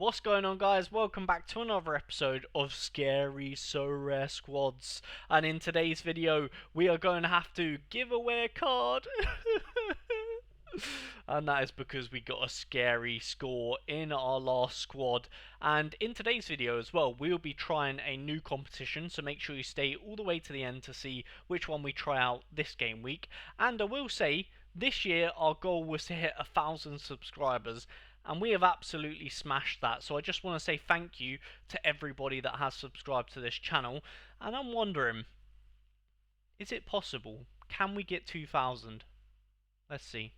What's going on, guys? Welcome back to another episode of Scary Sorare Squads. And in today's video, we are going to have to give away a card. And that is because we got a scary score in our last squad. And in today's video as well, we'll be trying a new competition, so make sure you stay all the way to the end to see which one we try out this game week. And I will say, this year our goal was to hit 1,000 subscribers, and we have absolutely smashed that. So I just want to say thank you to everybody that has subscribed to this channel. And I'm wondering, is it possible? Can we get 2,000? Let's see.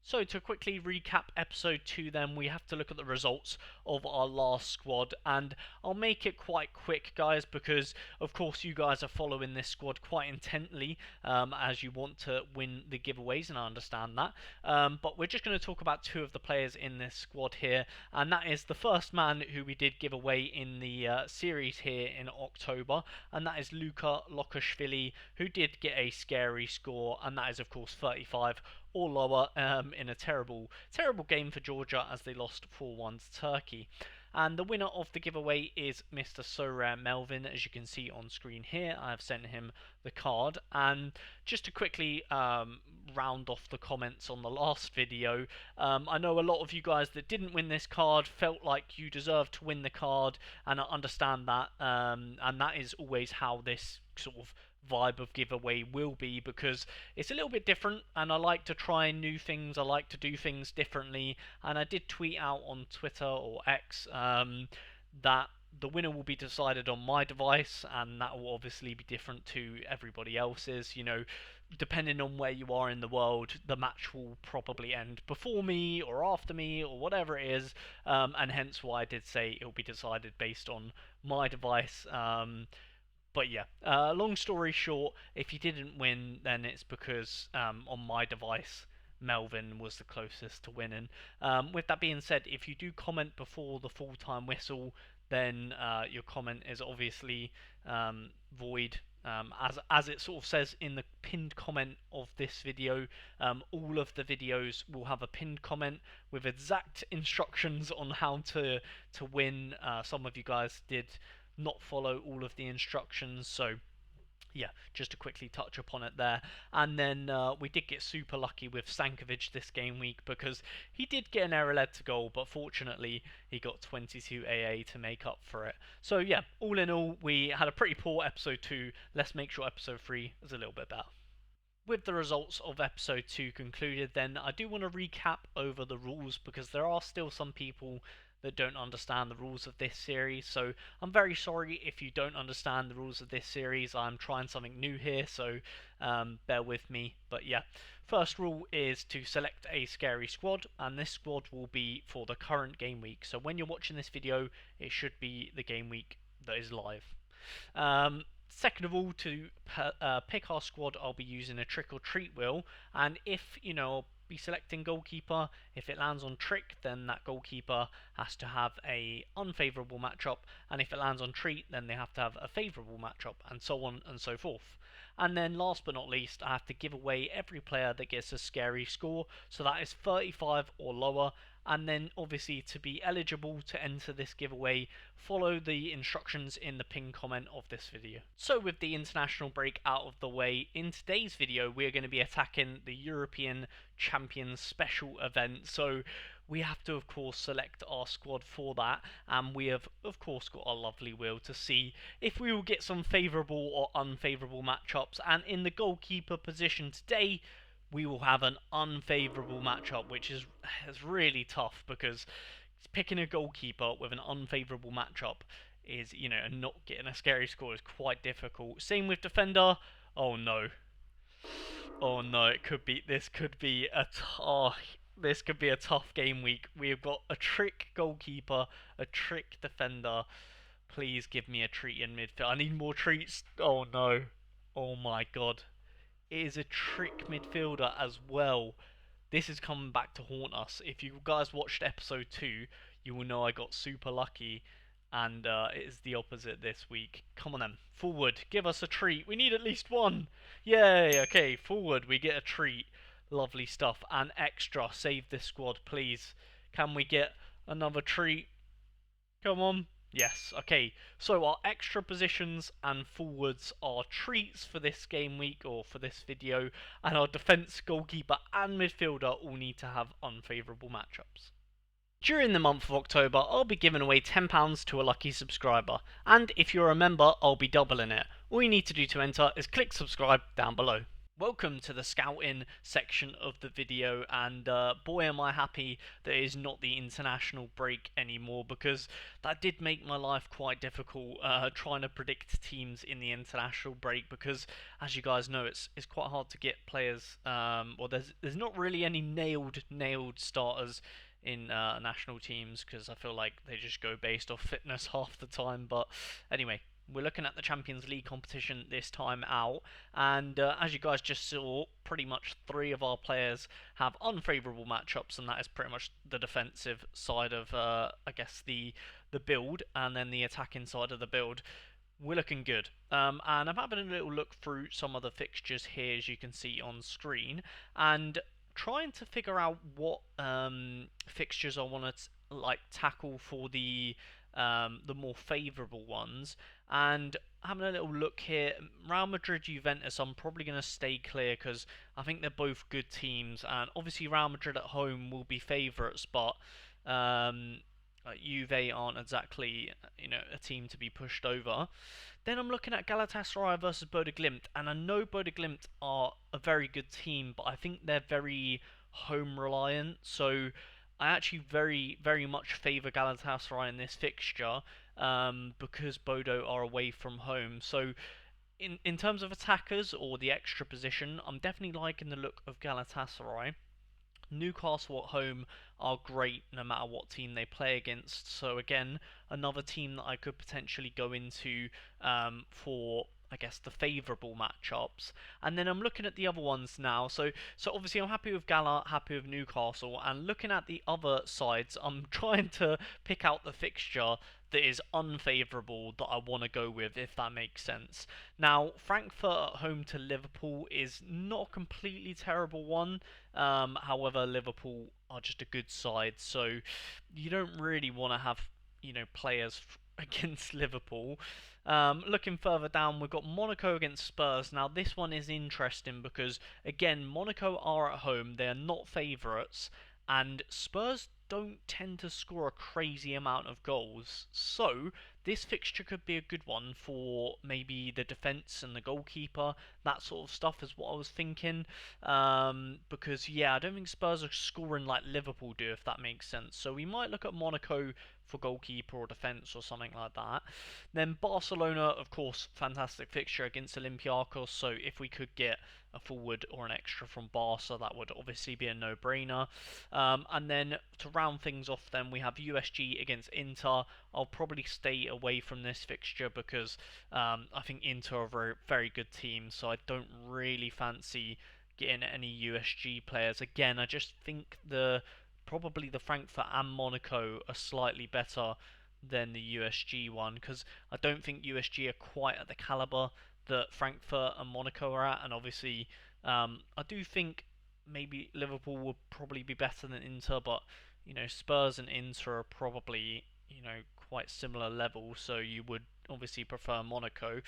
So to quickly recap episode 2 then, we have to look at the results of our last squad, and I'll make it quite quick, guys, because of course you guys are following this squad quite intently as you want to win the giveaways, and I understand that. But we're just going to talk about two of the players in this squad here, and that is the first man who we did give away in the series here in October, and that is Luka Lokashvili, who did get a scary score, and that is of course 35 or lower in a terrible game for Georgia as they lost 4-1 to Turkey. And the winner of the giveaway is Mr. Sorare Melvin, as you can see on screen here. I have sent him the card. And just to quickly round off the comments on the last video, I know a lot of you guys that didn't win this card felt like you deserved to win the card, and I understand that, and that is always how this sort of vibe of giveaway will be, because it's a little bit different and I like to try new things, I like to do things differently. And I did tweet out on Twitter or X that the winner will be decided on my device, and that will obviously be different to everybody else's. You know, depending on where you are in the world, the match will probably end before me or after me or whatever it is, and hence why I did say it will be decided based on my device. But yeah, long story short, if you didn't win, then it's because on my device, Melvin was the closest to winning. With that being said, if you do comment before the full-time whistle, then your comment is obviously void. As it sort of says in the pinned comment of this video, all of the videos will have a pinned comment with exact instructions on how to win. Some of you guys did not follow all of the instructions, so yeah, just to quickly touch upon it there. And then we did get super lucky with Stankovic this game week, because he did get an error led to goal, but fortunately he got 22 AA to make up for it. So yeah, all in all, we had a pretty poor episode 2. Let's make sure episode 3 is a little bit better. With the results of episode 2 concluded, then I do want to recap over the rules, because there are still some people that don't understand the rules of this series. So I'm very sorry if you don't understand the rules of this series. I'm trying something new here, so bear with me. But yeah, first rule is to select a scary squad, and this squad will be for the current game week. So when you're watching this video, it should be the game week that is live. Second of all, to pick our squad, I'll be using a trick or treat wheel, and if, you know, be selecting goalkeeper. If it lands on trick, then that goalkeeper has to have a unfavourable matchup, and if it lands on treat, then they have to have a favourable matchup, and so on and so forth. And then last but not least, I have to give away every player that gets a scary score, so that is 35 or lower. And then obviously, to be eligible to enter this giveaway, follow the instructions in the pinned comment of this video. So with the international break out of the way, in today's video we're going to be attacking the European Champions special event. So we have to of course select our squad for that, and we have of course got our lovely wheel to see if we will get some favourable or unfavourable matchups. And in the goalkeeper position today, we will have an unfavourable matchup, which is really tough, because picking a goalkeeper with an unfavourable matchup is, you know, and not getting a scary score is quite difficult. Same with defender. Oh no. Oh no, this could be a tough game week. We've got a trick goalkeeper, a trick defender. Please give me a treat in midfield. I need more treats. Oh no. Oh my god. It is a trick midfielder as well. This is coming back to haunt us. If you guys watched episode 2, you will know I got super lucky, and it is the opposite this week. Come on then, forward, give us a treat. We need at least one. Yay, okay, forward, we get a treat. Lovely stuff. And extra, save this squad, please. Can we get another treat? Come on. Yes, okay. So our extra positions and forwards are treats for this game week or for this video, and our defence, goalkeeper, and midfielder all need to have unfavourable matchups. During the month of October, I'll be giving away £10 to a lucky subscriber, and if you're a member, I'll be doubling it. All you need to do to enter is click subscribe down below. Welcome to the scouting section of the video, and boy am I happy that it is not the international break anymore, because that did make my life quite difficult trying to predict teams in the international break, because as you guys know it's quite hard to get players, well there's not really any nailed starters in national teams, because I feel like they just go based off fitness half the time. But anyway, we're looking at the Champions League competition this time out, and as you guys just saw, pretty much 3 of our players have unfavourable matchups, and that is pretty much the defensive side of, I guess, the build, and then the attacking side of the build. We're looking good. And I'm having a little look through some of the fixtures here, as you can see on screen, and trying to figure out what fixtures I want to like tackle for the more favourable ones. And having a little look here, Real Madrid, Juventus, I'm probably going to stay clear because I think they're both good teams, and obviously Real Madrid at home will be favourites, but Juve aren't exactly a team to be pushed over. Then I'm looking at Galatasaray versus Bodo Glimt, and I know Bodo Glimt are a very good team, but I think they're very home reliant. So I actually very much favour Galatasaray in this fixture, because Bodo are away from home. So in terms of attackers or the extra position, I'm definitely liking the look of Galatasaray. Newcastle at home are great no matter what team they play against. So again, another team that I could potentially go into for, I guess, the favourable matchups. And then I'm looking at the other ones now. So obviously I'm happy with Gala, happy with Newcastle, and looking at the other sides, I'm trying to pick out the fixture that is unfavourable that I want to go with, if that makes sense. Now, Frankfurt at home to Liverpool is not a completely terrible one. However, Liverpool are just a good side, so you don't really want to have players against Liverpool. Looking further down, we've got Monaco against Spurs. Now, this one is interesting because, again, Monaco are at home. They are not favourites, and Spurs don't tend to score a crazy amount of goals. So, this fixture could be a good one for maybe the defence and the goalkeeper. That sort of stuff is what I was thinking. Because, yeah, I don't think Spurs are scoring like Liverpool do, if that makes sense. So, we might look at Monaco for goalkeeper or defence or something like that. Then Barcelona, of course, fantastic fixture against Olympiacos. So if we could get a forward or an extra from Barca, that would obviously be a no-brainer. And then to round things off, then we have USG against Inter. I'll probably stay away from this fixture because I think Inter are a very, very good team, so I don't really fancy getting any USG players. Again, I just think probably the Frankfurt and Monaco are slightly better than the USG one, because I don't think USG are quite at the caliber that Frankfurt and Monaco are at, and obviously I do think maybe Liverpool would probably be better than Inter, but Spurs and Inter are probably quite similar levels, so you would obviously prefer Monaco.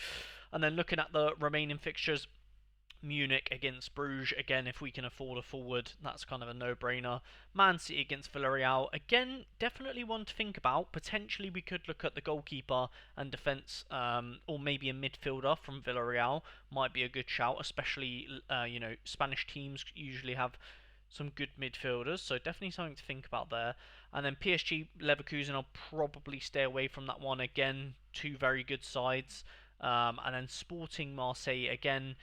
And then looking at the remaining fixtures, Munich against Bruges, again, if we can afford a forward, that's kind of a no-brainer. Man City against Villarreal, again, definitely one to think about. Potentially we could look at the goalkeeper and defence, or maybe a midfielder from Villarreal might be a good shout, especially, Spanish teams usually have some good midfielders, so definitely something to think about there. And then PSG Leverkusen, I'll probably stay away from that one. Again, 2 very good sides. And then Sporting Marseille, again,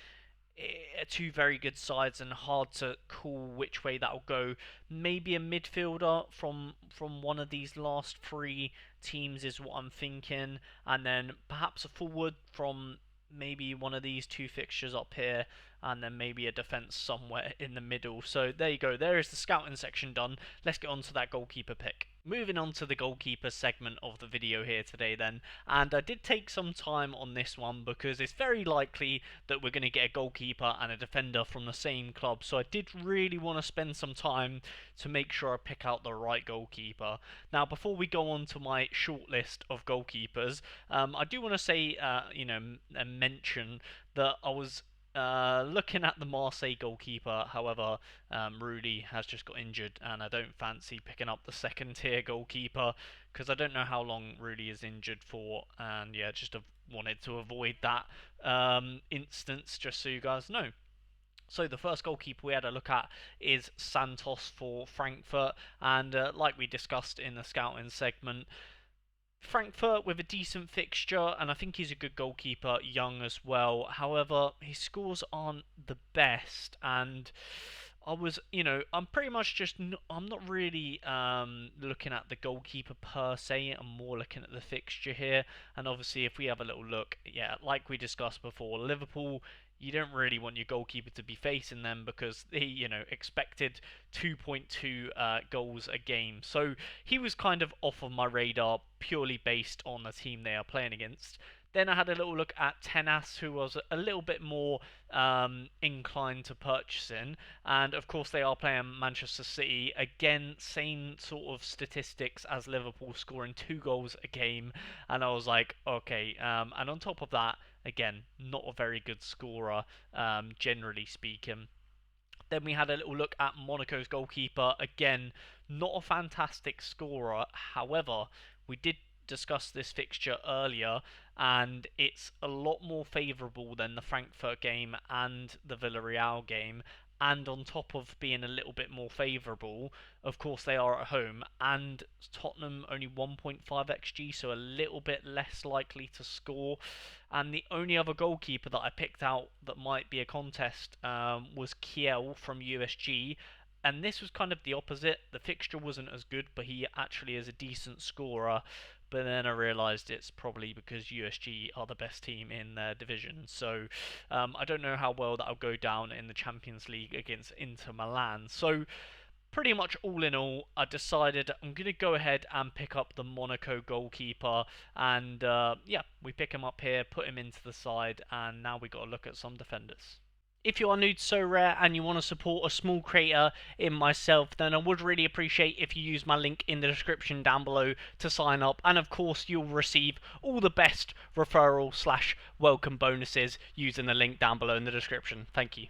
2 very good sides, and hard to call which way that'll go. Maybe a midfielder from one of these last 3 teams is what I'm thinking, and then perhaps a forward from maybe one of these 2 fixtures up here. and then maybe a defence somewhere in the middle. So there you go, there is the scouting section done. Let's get on to that goalkeeper pick. Moving on to the goalkeeper segment of the video here today then, and I did take some time on this one because it's very likely that we're going to get a goalkeeper and a defender from the same club, so I did really want to spend some time to make sure I pick out the right goalkeeper. Now before we go on to my short list of goalkeepers, I do want to say, mention that I was looking at the Marseille goalkeeper. However, Rudy has just got injured, and I don't fancy picking up the second tier goalkeeper because I don't know how long Rudy is injured for, and yeah, just wanted to avoid that instance, just so you guys know. So the first goalkeeper we had a look at is Santos for Frankfurt, and like we discussed in the scouting segment, Frankfurt with a decent fixture, and I think he's a good goalkeeper, young as well. However, his scores aren't the best, and I'm pretty much just, I'm not really looking at the goalkeeper per se. I'm more looking at the fixture here, and obviously if we have a little look, yeah, like we discussed before, Liverpool, you don't really want your goalkeeper to be facing them because they, expected 2.2 goals a game. So he was kind of off of my radar purely based on the team they are playing against. Then I had a little look at Tenas, who was a little bit more inclined to purchasing. And of course, they are playing Manchester City. Again, same sort of statistics as Liverpool, scoring 2 goals a game. And I was like, okay. And on top of that, again, not a very good scorer, generally speaking. Then we had a little look at Monaco's goalkeeper. Again, not a fantastic scorer. However, we did discuss this fixture earlier, and it's a lot more favourable than the Frankfurt game and the Villarreal game. And on top of being a little bit more favourable, of course they are at home, and Tottenham only 1.5 xg, so a little bit less likely to score. And the only other goalkeeper that I picked out that might be a contest was Kiel from USG, and this was kind of the opposite. The fixture wasn't as good, but he actually is a decent scorer. But then I realised it's probably because USG are the best team in their division. So I don't know how well that'll go down in the Champions League against Inter Milan. So pretty much all in all, I decided I'm going to go ahead and pick up the Monaco goalkeeper. And yeah, we pick him up here, put him into the side, and now we got to look at some defenders. If you are new to Sorare and you want to support a small creator in myself, then I would really appreciate if you use my link in the description down below to sign up. And of course, you'll receive all the best referral / welcome bonuses using the link down below in the description. Thank you.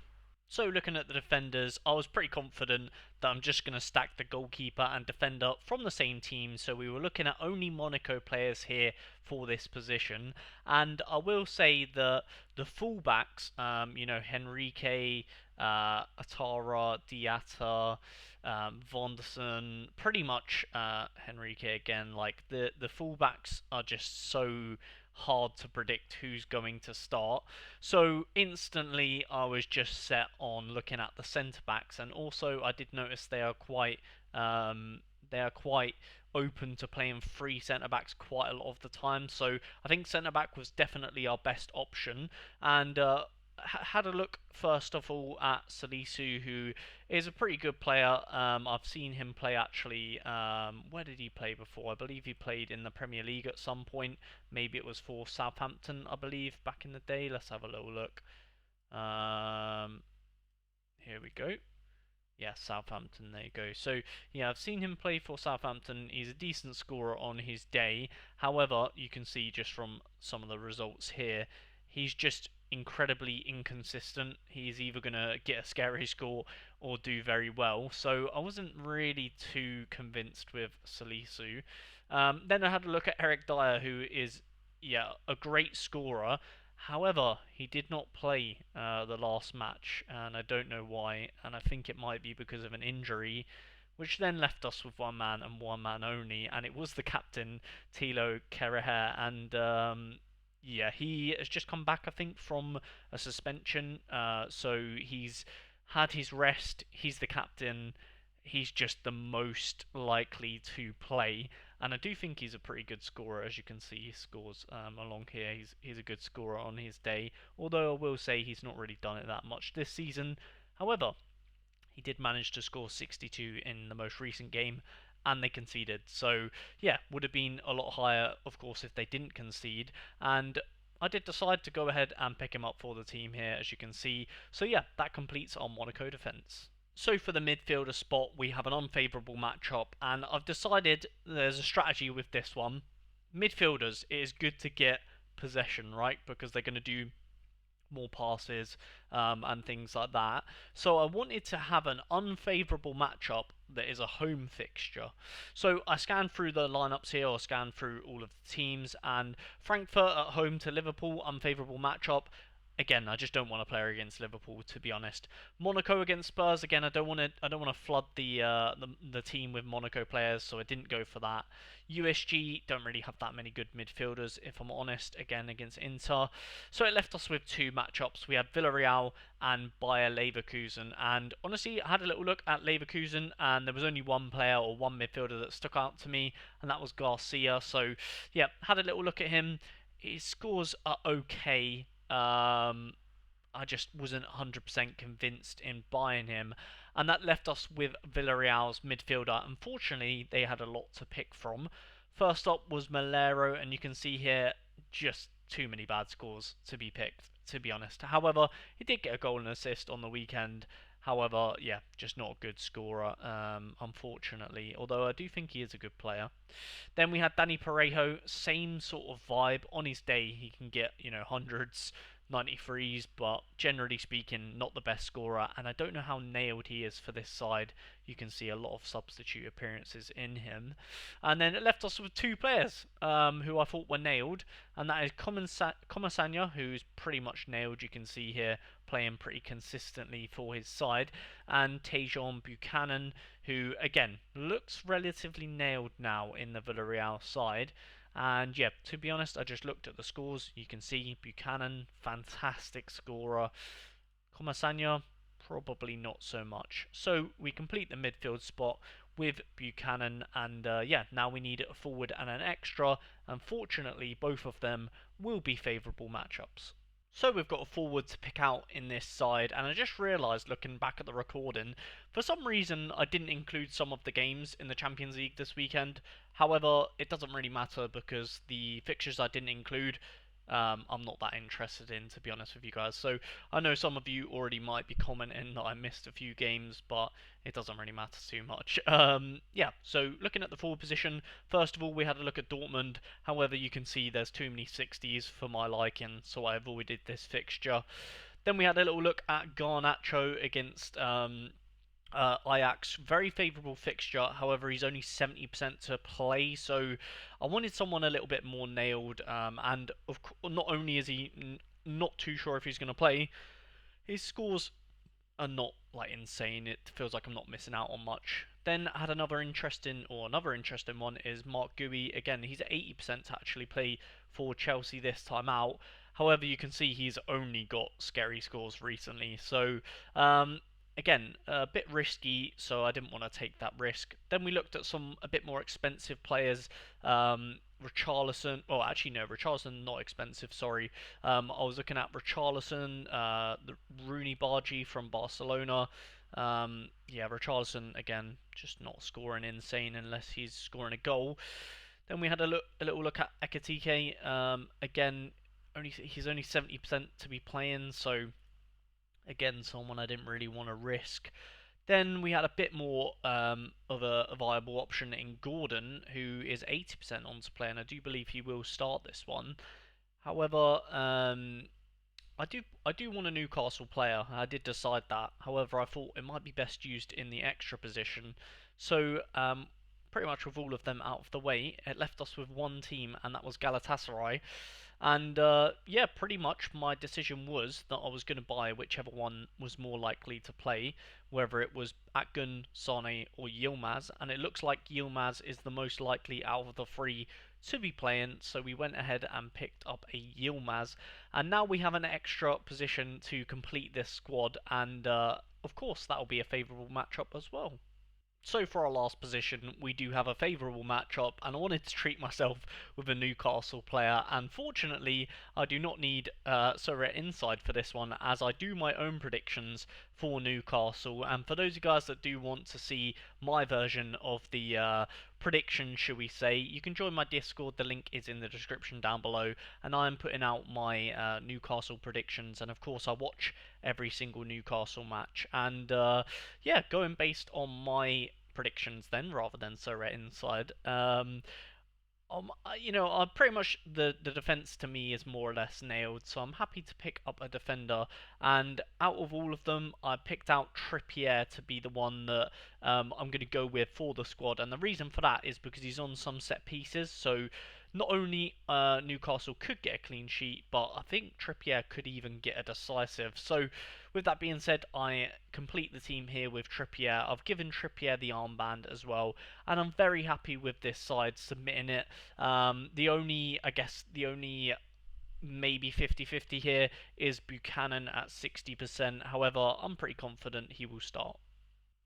So looking at the defenders, I was pretty confident that I'm just going to stack the goalkeeper and defender from the same team. So we were looking at only Monaco players here for this position. And I will say that the fullbacks, Henrique, Atara, Diatta, Vonderson, pretty much Henrique again. Like the fullbacks are just so hard to predict who's going to start. So instantly I was just set on looking at the centre backs, and also I did notice they are quite open to playing 3 centre backs quite a lot of the time. So I think centre back was definitely our best option, and had a look first of all at Salisu, who is a pretty good player. I've seen him play actually. Where did he play before? I believe he played in the Premier League at some point. Maybe it was for Southampton, I believe, back in the day. Let's have a little look. Here we go. Yeah, Southampton, there you go. So, yeah, I've seen him play for Southampton. He's a decent scorer on his day. However, you can see just from some of the results here, he's just incredibly inconsistent. He's either going to get a scary score or do very well. So I wasn't really too convinced with Salisu. Then I had a look at Eric Dyer, who is, yeah, a great scorer. However, he did not play the last match, and I don't know why, and I think it might be because of an injury, which then left us with one man and one man only, and it was the captain, Thilo Kehrer, and yeah, he has just come back, I think, from a suspension, so he's had his rest, he's the captain, he's just the most likely to play. and I do think he's a pretty good scorer. As you can see, he scores along here. He's a good scorer on his day, although I will say he's not really done it that much this season. However, he did manage to score 62 in the most recent game, and they conceded. So, yeah, would have been a lot higher, of course, if they didn't concede. And I did decide to go ahead and pick him up for the team here, as you can see. So, yeah, that completes our Monaco defence. So for the midfielder spot, we have an unfavourable matchup, and I've decided there's a strategy with this one. Midfielders, it is good to get possession, right? Because they're going to do more passes and things like that. So I wanted to have an unfavourable matchup that is a home fixture. So I scanned through the lineups here, or scanned through all of the teams, and Frankfurt at home to Liverpool, unfavourable matchup. Again, I just don't want to play against Liverpool, to be honest. Monaco against Spurs. Again, I don't want to flood the team with Monaco players, so I didn't go for that. USG don't really have that many good midfielders, if I'm honest. Again, against Inter, so it left us with two matchups. We had Villarreal and Bayer Leverkusen, and honestly, I had a little look at Leverkusen, and there was only one player or one midfielder that stuck out to me, and that was Garcia. So, yeah, had a little look at him. His scores are okay. I just wasn't 100% convinced in buying him, and that left us with Villarreal's midfielder. Unfortunately, they had a lot to pick from. First up was Malero, and you can see here just too many bad scores to be picked, to be honest. However, he did get a goal and assist on the weekend. However, yeah, just not a good scorer, unfortunately, although I do think he is a good player. Then we had Danny Parejo, same sort of vibe. On his day, he can get, hundreds, 93s, but generally speaking, not the best scorer, and I don't know how nailed he is for this side. You can see a lot of substitute appearances in him. And then it left us with two players who I thought were nailed, and that is Comasanya, who's pretty much nailed. You can see here playing pretty consistently for his side, and Tejon Buchanan, who again looks relatively nailed now in the Villarreal side. And yeah, to be honest, I just looked at the scores. You can see Buchanan, fantastic scorer. Comasanya, probably not so much. So we complete the midfield spot with Buchanan, and yeah, now we need a forward and an extra. Unfortunately, both of them will be favourable matchups. So we've got a forward to pick out in this side, and I just realised looking back at the recording, for some reason I didn't include some of the games in the Champions League this weekend. However, it doesn't really matter because the fixtures I didn't include, I'm not that interested in, to be honest with you guys. So I know some of you already might be commenting that I missed a few games, but it doesn't really matter too much. Yeah, so looking at the forward position, first of all, we had a look at Dortmund. However, you can see there's too many 60s for my liking, so I avoided this fixture. Then we had a little look at Garnacho against Ajax, very favourable fixture. However, he's only 70% to play, so I wanted someone a little bit more nailed. And not only is he not too sure if he's going to play, his scores are not like insane. It feels like I'm not missing out on much. Then I had another interesting one is Mark Gui. Again, he's at 80% to actually play for Chelsea this time out. However, you can see he's only got scary scores recently. So again, a bit risky, so I didn't want to take that risk. Then we looked at some a bit more expensive players. Richarlison, well, actually no, Richarlison not expensive. Sorry, I was looking at Richarlison, the Rooney Bargi from Barcelona. Yeah, Richarlison again, just not scoring insane unless he's scoring a goal. Then we had a little look at Ekitike. Again, he's only 70% to be playing, so again, someone I didn't really want to risk. Then we had a bit more of a viable option in Gordon, who is 80% on to play, and I do believe he will start this one. However, I do want a Newcastle player. I did decide that. However, I thought it might be best used in the extra position. So pretty much with all of them out of the way, it left us with one team, and that was Galatasaray. And yeah, pretty much my decision was that I was going to buy whichever one was more likely to play, whether it was Akgun, Sane, or Yilmaz. And it looks like Yilmaz is the most likely out of the three to be playing, so we went ahead and picked up a Yilmaz. And now we have an extra position to complete this squad, and of course that'll be a favourable matchup as well. So for our last position, we do have a favourable matchup, and I wanted to treat myself with a Newcastle player, and fortunately I do not need Sorare Inside for this one, as I do my own predictions for Newcastle. And for those of you guys that do want to see my version of the prediction, should we say, you can join my Discord, the link is in the description down below, and I am putting out my Newcastle predictions, and of course I watch every single Newcastle match, and yeah, going based on my predictions then, rather than Sorare Inside. Pretty much the defense to me is more or less nailed, so I'm happy to pick up a defender. And out of all of them, I picked out Trippier to be the one that I'm going to go with for the squad. And the reason for that is because he's on some set pieces, so not only Newcastle could get a clean sheet, but I think Trippier could even get a decisive. So, with that being said, I complete the team here with Trippier. I've given Trippier the armband as well, and I'm very happy with this side submitting it. The only maybe 50-50 here is Buchanan at 60%. However, I'm pretty confident he will start.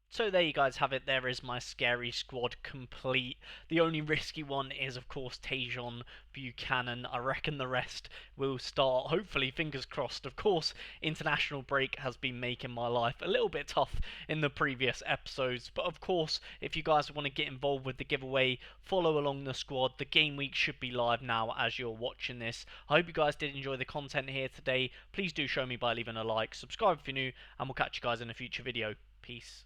So there you guys have it, there is my scary squad complete. The only risky one is of course Tajon Buchanan. I reckon the rest will start, hopefully, fingers crossed. Of course, international break has been making my life a little bit tough in the previous episodes, but of course, if you guys want to get involved with the giveaway, follow along the squad. The game week should be live now as you're watching this. I hope you guys did enjoy the content here today. Please do show me by leaving a like, subscribe if you're new, and we'll catch you guys in a future video. Peace.